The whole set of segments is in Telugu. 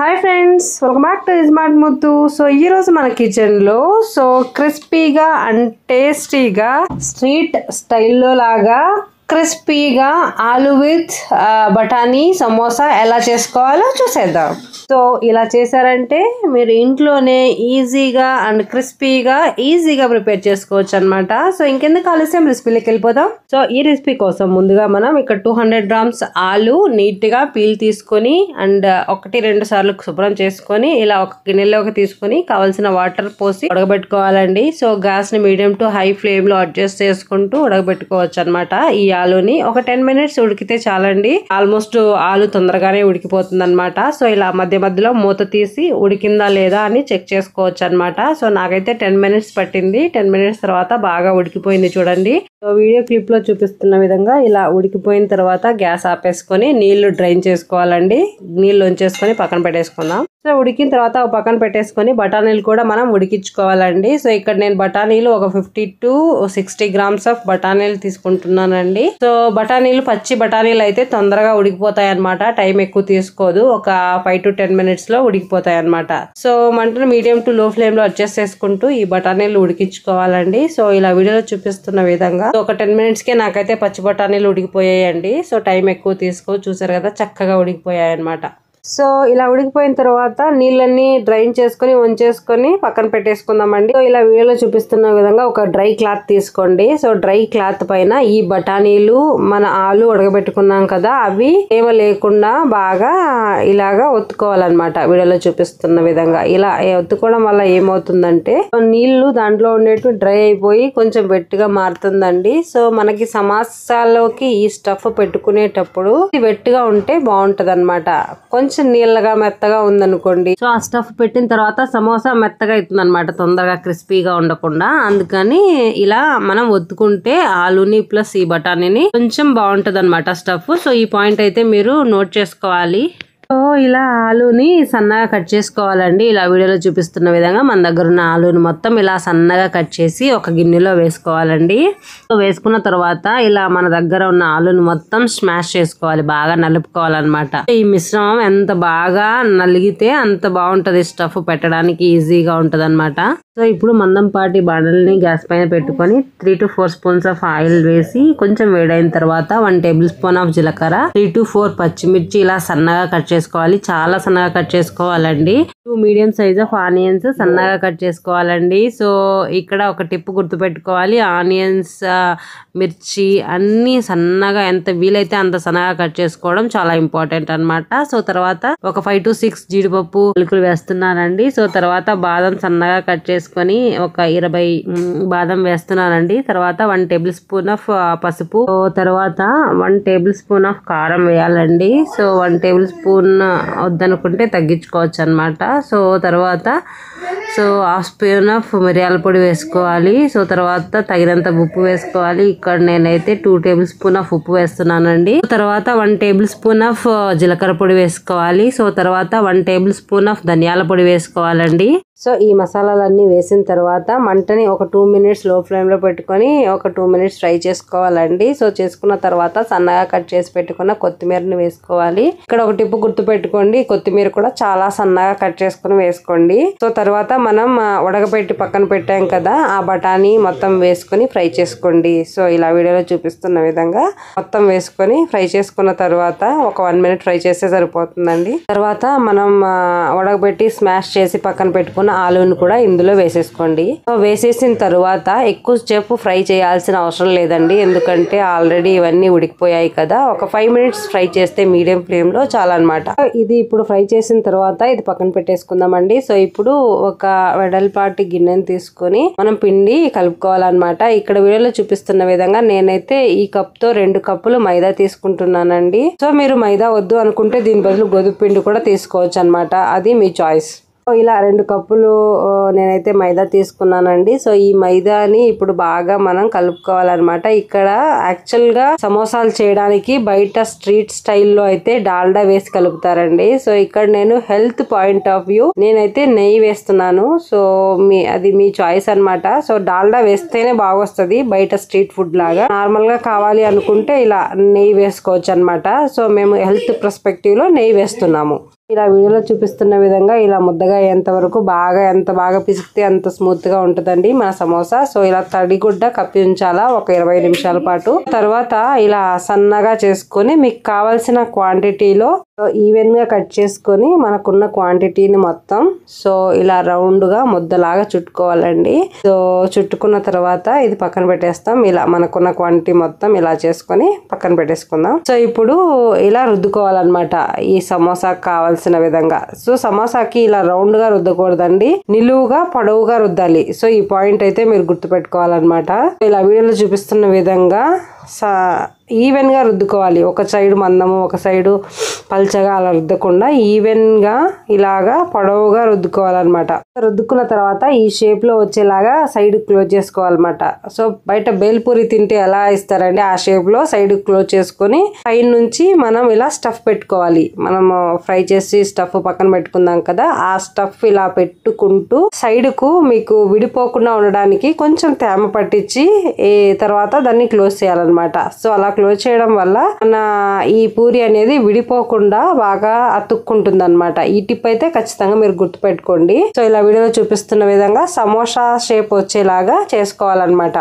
Hi friends, welcome back to smart Muthu. So ఈ రోజు మన కిచెన్ లో క్రిస్పీగా అండ్ టేస్టీగా స్ట్రీట్ స్టైల్లో లాగా క్రిస్పీగా ఆలు విత్ బఠానీ సమోసా ఎలా చేసుకోవాలో చూసేద్దాం. సో ఇలా చేశారంటే మీరు ఇంట్లోనే ఈజీగా అండ్ క్రిస్పీగా ఈజీగా ప్రిపేర్ చేసుకోవచ్చు అనమాట. సో ఇంకెందుకు ఆలస్యం, రెసిపీలోకి వెళ్ళిపోదాం. సో ఈ రెసిపీ కోసం ముందుగా మనం ఇక్కడ 200 grams ఆలు నీట్ గా పీల్ తీసుకొని అండ్ 1-2 సార్లు శుభ్రం చేసుకొని ఇలా ఒక గిన్నెలోకి తీసుకొని కావాల్సిన వాటర్ పోసి ఉడకబెట్టుకోవాలండి. సో గ్యాస్ ని మీడియం టు హై ఫ్లేమ్ లో అడ్జస్ట్ చేసుకుంటూ ఉడకబెట్టుకోవచ్చు అనమాట. ఈ ఆలుని ఒక 10 minutes ఉడికితే చాలండి. ఆల్మోస్ట్ ఆలు తొందరగానే ఉడికిపోతుంది అనమాట. సో ఇలా మధ్యలో మూత తీసి ఉడికిందా లేదా అని చెక్ చేసుకోవచ్చు అనమాట. సో నాకైతే 10 minutes పట్టింది. 10 minutes తర్వాత బాగా ఉడికిపోయింది చూడండి. సో వీడియో క్లిప్ లో చూపిస్తున్న విధంగా ఇలా ఉడికిపోయిన తర్వాత గ్యాస్ ఆపేసుకొని నీళ్లు డ్రైన్ చేసుకోవాలండి. నీళ్లు ఉంచేసుకొని పక్కన పెట్టేసుకుందాం. సో ఉడికిన తర్వాత ఒక పక్కన పెట్టేసుకొని బఠానీలు కూడా మనం ఉడికించుకోవాలండి. సో ఇక్కడ నేను బఠానీలు ఒక 50 to 60 grams ఆఫ్ బఠానీలు తీసుకుంటున్నానండి. సో బఠానీలు పచ్చి బఠానీలు అయితే తొందరగా ఉడికిపోతాయి అనమాట. టైం ఎక్కువ తీసుకోదు, ఒక 5 to 10 minutes లో ఉడికిపోతాయి అనమాట. సో మంటను మీడియం టు లో ఫ్లేమ్ లో అడ్జస్ట్ చేసుకుంటూ ఈ బఠానీలు ఉడికించుకోవాలండి. సో ఇలా వీడియోలో చూపిస్తున్న విధంగా ఒక 10 minutes కే నాకైతే పచ్చి బఠానీలు ఉడికిపోయాయండి. సో టైం ఎక్కువ తీసుకో, చూసారు కదా చక్కగా ఉడికిపోయాయి అనమాట. సో ఇలా ఉడికిపోయిన తర్వాత నీళ్ళన్నీ డ్రైన్ చేసుకొని ఉంచేసుకొని పక్కన పెట్టేసుకుందామండి. సో ఇలా వీడియోలో చూపిస్తున్న విధంగా ఒక డ్రై క్లాత్ తీసుకోండి. సో డ్రై క్లాత్ పైన ఈ బఠానీలు మన ఆలు ఉడకబెట్టుకున్నాం కదా అవి ఏమ లేకుండా బాగా ఇలాగా ఒత్తుకోవాలన్నమాట. వీడియోలో చూపిస్తున్న విధంగా ఇలా ఒత్తుకోవడం వల్ల ఏమవుతుందంటే నీళ్లు దాంట్లో ఉండేవి డ్రై అయిపోయి కొంచెం వెట్టిగా మారుతుందండి. సో మనకి సమోసాలోకి ఈ స్టఫ్ పెట్టుకునేటప్పుడు వెట్టిగా ఉంటే బాగుంటది అనమాట. కొంచెం నీళ్ళగా మెత్తగా ఉందనుకోండి, సో ఆ స్టఫ్ పెట్టిన తర్వాత సమోసా మెత్తగా అవుతుంది అనమాట, తొందరగా క్రిస్పీగా ఉండకుండా. అందుకని ఇలా మనం ఒత్తుకుంటే ఆలుని ప్లస్ ఈ బఠానీని కొంచెం బాగుంటది అనమాట స్టఫ్. సో ఈ పాయింట్ అయితే మీరు నోట్ చేసుకోవాలి. సో ఇలా ఆలుని సన్నగా కట్ చేసుకోవాలండి. ఇలా వీడియోలో చూపిస్తున్న విధంగా మన దగ్గర ఉన్న ఆలుని మొత్తం ఇలా సన్నగా కట్ చేసి ఒక గిన్నెలో వేసుకోవాలండి. సో వేసుకున్న తర్వాత ఇలా మన దగ్గర ఉన్న ఆలుని మొత్తం స్మాష్ చేసుకోవాలి, బాగా నలుపుకోవాలన్నమాట. ఈ మిశ్రమం ఎంత బాగా నలిగితే అంత బాగుంటది, స్టఫ్ పెట్టడానికి ఈజీగా ఉంటది అనమాట. సో ఇప్పుడు మందంపాటి బాణల్ని గ్యాస్ పైన పెట్టుకొని 3 to 4 spoons ఆఫ్ ఆయిల్ వేసి కొంచెం వేడైన తర్వాత 1 tablespoon ఆఫ్ జీలకర్ర, 3 to 4 పచ్చిమిర్చి ఇలా సన్నగా కట్ చేసుకోవాలి, చాలా సన్నగా కట్ చేసుకోవాలండి. 2 మీడియం సైజ్ ఆఫ్ ఆనియన్స్ సన్నగా కట్ చేసుకోవాలండి. సో ఇక్కడ ఒక టిప్ గుర్తు పెట్టుకోవాలి, ఆనియన్స్ మిర్చి అన్ని సన్నగా ఎంత వీలైతే అంత సన్నగా కట్ చేసుకోవడం చాలా ఇంపార్టెంట్ అనమాట. సో తర్వాత ఒక 5 to 6 జీడిపప్పు పలుకులు వేస్తున్నానండి. సో తర్వాత బాదం సన్నగా కట్ చేసుకొని ఒక 20 బాదం వేస్తున్నానండి. తర్వాత 1 tablespoon ఆఫ్ పసుపు, తర్వాత 1 tablespoon ఆఫ్ కారం వేయాలండి. సో 1 tablespoon వద్దనుకుంటే తగ్గించుకోవచ్చు అనమాట. సో తర్వాత హాఫ్ స్పూన్ ఆఫ్ మిరియాల పొడి వేసుకోవాలి. సో తర్వాత తగినంత ఉప్పు వేసుకోవాలి. ఇక్కడ నేనైతే 2 tablespoon ఆఫ్ ఉప్పు వేస్తున్నానండి. తర్వాత 1 tablespoon ఆఫ్ జీలకర్ర పొడి వేసుకోవాలి. సో తర్వాత 1 tablespoon ఆఫ్ ధనియాల పొడి వేసుకోవాలండి. సో ఈ మసాలాలన్నీ వేసిన తర్వాత మంటని ఒక 2 minutes లో ఫ్లేమ్ లో పెట్టుకొని ఒక 2 minutes ఫ్రై చేసుకోవాలండి. సో చేసుకున్న తర్వాత సన్నగా కట్ చేసి పెట్టుకున్న కొత్తిమీరని వేసుకోవాలి. ఇక్కడ ఒక టిప్పు గుర్తు పెట్టుకోండి, కొత్తిమీర కూడా చాలా సన్నగా కట్ చేసుకుని వేసుకోండి. సో తర్వాత మనం ఉడకబెట్టి పక్కన పెట్టాం కదా ఆ బఠానీ మొత్తం వేసుకొని ఫ్రై చేసుకోండి. సో ఇలా వీడియోలో చూపిస్తున్న విధంగా మొత్తం వేసుకొని ఫ్రై చేసుకున్న తర్వాత ఒక 1 minute ఫ్రై చేస్తే సరిపోతుందండి. తర్వాత మనం ఉడకబెట్టి స్మాష్ చేసి పక్కన పెట్టుకున్న ఆలుని కూడా ఇందులో వేసేసుకోండి. వేసేసిన తర్వాత ఎక్కువ సేపు ఫ్రై చేయాల్సిన అవసరం లేదండి, ఎందుకంటే ఆల్రెడీ ఇవన్నీ ఉడికిపోయాయి కదా. ఒక 5 minutes ఫ్రై చేస్తే మీడియం ఫ్లేమ్ లో చాలా అనమాట. ఇది ఇప్పుడు ఫ్రై చేసిన తర్వాత ఇది పక్కన పెట్టేసుకుందామండి. సో ఇప్పుడు ఒక వెడల్పాటి గిన్నెని తీసుకొని మనం పిండి కలుపుకోవాలన్నమాట. ఇక్కడ వీడియోలో చూపిస్తున్న విధంగా నేనైతే ఈ కప్ తో 2 కప్పులు మైదా తీసుకుంటున్నానండి. సో మీరు మైదా వద్దు అనుకుంటే దీని బదులు గోధుమ పిండి కూడా తీసుకోవచ్చు అనమాట, అది మీ చాయిస్. ఇలా 2 కప్పులు నేనైతే మైదా తీసుకున్నానండి. సో ఈ మైదాని ఇప్పుడు బాగా మనం కలుపుకోవాలన్నమాట. ఇక్కడ యాక్చువల్ గా సమోసాలు చేయడానికి బయట స్ట్రీట్ స్టైల్లో అయితే డాల్డా వేసి కలుపుతారండి. సో ఇక్కడ నేను హెల్త్ పాయింట్ ఆఫ్ వ్యూ నేనైతే నెయ్యి వేస్తున్నాను. సో అది మీ చాయిస్ అనమాట. సో డాల్డా వేస్తేనే బాగొస్తుంది, బయట స్ట్రీట్ ఫుడ్ లాగా. నార్మల్ గా కావాలి అనుకుంటే ఇలా నెయ్యి వేసుకోవచ్చు అనమాట. సో మేము హెల్త్ పర్స్పెక్టివ్ లో నెయ్యి వేస్తున్నాము. ఇలా వీడియోలో చూపిస్తున్న విధంగా ఇలా ముద్దగా అయ్యేంత వరకు ఎంత బాగా పిసికితే అంత స్మూత్ గా ఉంటుందండి మన సమోసా. సో ఇలా తడిగుడ్డ కప్పి ఉంచాలా ఒక 20 నిమిషాల పాటు. తర్వాత ఇలా సన్నగా చేసుకొని మీకు కావాల్సిన క్వాంటిటీలో ఈవెన్ గా కట్ చేసుకొని మనకున్న క్వాంటిటీని మొత్తం సో ఇలా రౌండ్ గా ముద్దలాగా చుట్టుకోవాలండి. సో చుట్టుకున్న తర్వాత ఇది పక్కన పెట్టేస్తాం. ఇలా మనకున్న క్వాంటిటీ మొత్తం ఇలా చేసుకొని పక్కన పెట్టేసుకుందాం. సో ఇప్పుడు ఇలా రుద్దుకోవాలన్నమాట ఈ సమోసాకి కావాల్సిన విధంగా. సో సమోసాకి ఇలా రౌండ్ గా రుద్దకూడదండి, నిలువుగా పొడవుగా రుద్దాలి. సో ఈ పాయింట్ అయితే మీరు గుర్తుపెట్టుకోవాలన్నమాట. ఇలా వీడియోలో చూపిస్తున్న విధంగా ఈవెన్ గా రుద్దుకోవాలి. ఒక సైడ్ మందము ఒక సైడు పల్చగా అలా రుద్దకుండా ఈవెన్ గా ఇలాగా పొడవుగా రుద్దుకోవాలన్నమాట. రుద్దుకున్న తర్వాత ఈ షేప్ లో వచ్చేలాగా సైడ్ క్లోజ్ చేసుకోవాలన్నమాట. సో బయట బేల్పూరి తింటే ఎలా ఇస్తారండి ఆ షేప్ లో సైడ్ క్లోజ్ చేసుకొని పైన నుంచి మనం ఇలా స్టఫ్ పెట్టుకోవాలి. మనం ఫ్రై చేసి స్టఫ్ పక్కన పెట్టుకుందాం కదా, ఆ స్టఫ్ ఇలా పెట్టుకుంటూ సైడ్ కు మీకు విడిపోకుండా ఉండడానికి కొంచెం తేమ పట్టించి తర్వాత దాన్ని క్లోజ్ చేయాలన్నమాట. సో అలా క్లోజ్ చేయడం వల్ల మన ఈ పూరి అనేది విడిపోకుండా బాగా అతుక్కుంటుంది అనమాట. ఈ టిప్ అయితే ఖచ్చితంగా మీరు గుర్తుపెట్టుకోండి. సో ఇలా వీడియోలో చూపిస్తున్న విధంగా సమోసా షేప్ వచ్చేలాగా చేసుకోవాలన్నమాట.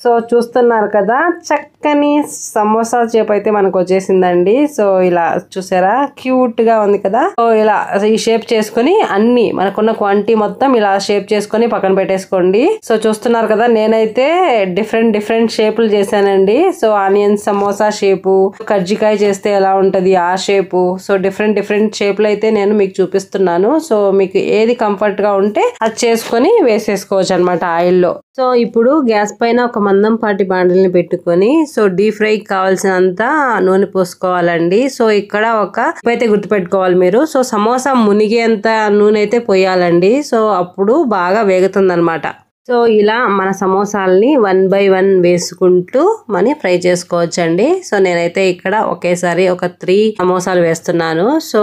సో చూస్తున్నారు కదా చక్కని సమోసా షేప్ అయితే మనకు వచ్చేసిందండి. సో ఇలా చూసారా క్యూట్ గా ఉంది కదా. సో ఇలా ఈ షేప్ చేసుకుని అన్ని మనకున్న క్వాంటిటీ మొత్తం ఇలా షేప్ చేసుకొని పక్కన పెట్టేసుకోండి. సో చూస్తున్నారు కదా నేనైతే డిఫరెంట్ షేపులు చేశానండి. సో ఆనియన్ సమోసా షేపు, కజ్జికాయ చేస్తే ఎలా ఉంటది ఆ షేపు. సో డిఫరెంట్ షేపులు అయితే నేను మీకు చూపిస్తున్నాను. సో మీకు ఏది కంఫర్ట్ గా ఉంటే అది చేసుకొని వేసేసుకోవచ్చు అనమాట ఆయిల్లో. సో ఇప్పుడు గ్యాస్ పైన ఒక మందం పాటి బాండిల్ని పెట్టుకొని సో డీప్ ఫ్రై కావాల్సినంత నూనె పోసుకోవాలండి. సో ఇక్కడ అయితే గుర్తుపెట్టుకోవాలి మీరు. సో సమోసా మునిగేంత నూనె అయితే పోయాలండి. సో అప్పుడు బాగా వేగుతుంది అనమాట. సో ఇలా మన సమోసాలని 1 by 1 వేసుకుంటూ మనం ఫ్రై చేసుకోవచ్చండి. సో నేనైతే ఇక్కడ ఒకేసారి ఒక 3 సమోసాలు వేస్తున్నాను. సో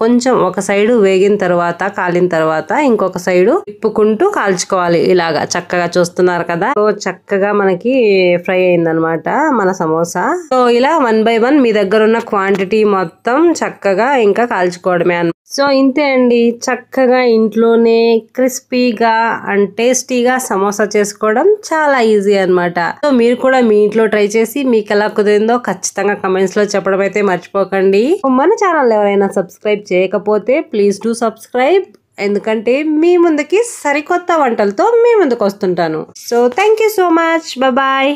కొంచెం ఒక సైడు వేగిన తర్వాత కాలిన తర్వాత ఇంకొక సైడు తిప్పుకుంటూ కాల్చుకోవాలి. ఇలాగా చక్కగా చూస్తున్నారు కదా. సో చక్కగా మనకి ఫ్రై అయిందనమాట మన సమోసా. సో ఇలా 1 by 1 మీ దగ్గర ఉన్న క్వాంటిటీ మొత్తం చక్కగా ఇంకా కాల్చుకోవడమే అన్నమాట. సో ఇంతే అండి, చక్కగా ఇంట్లోనే క్రిస్పీగా అండ్ టేస్టీగా సమోసా చేసుకోవడం చాలా ఈజీ అన్నమాట. సో మీరు కూడా మీ ఇంట్లో ట్రై చేసి మీకు ఎలా కుదిరిందో ఖచ్చితంగా కమెంట్స్ లో చెప్పడం అయితే మర్చిపోకండి. మన ఛానల్ ఎవరైనా సబ్స్క్రైబ్ చేయకపోతే ప్లీజ్ డూ సబ్స్క్రైబ్. ఎందుకంటే మీ ముందుకి సరికొత్త వంటలతో మీ ముందుకు వస్తుంటాను. So thank you so much. Bye.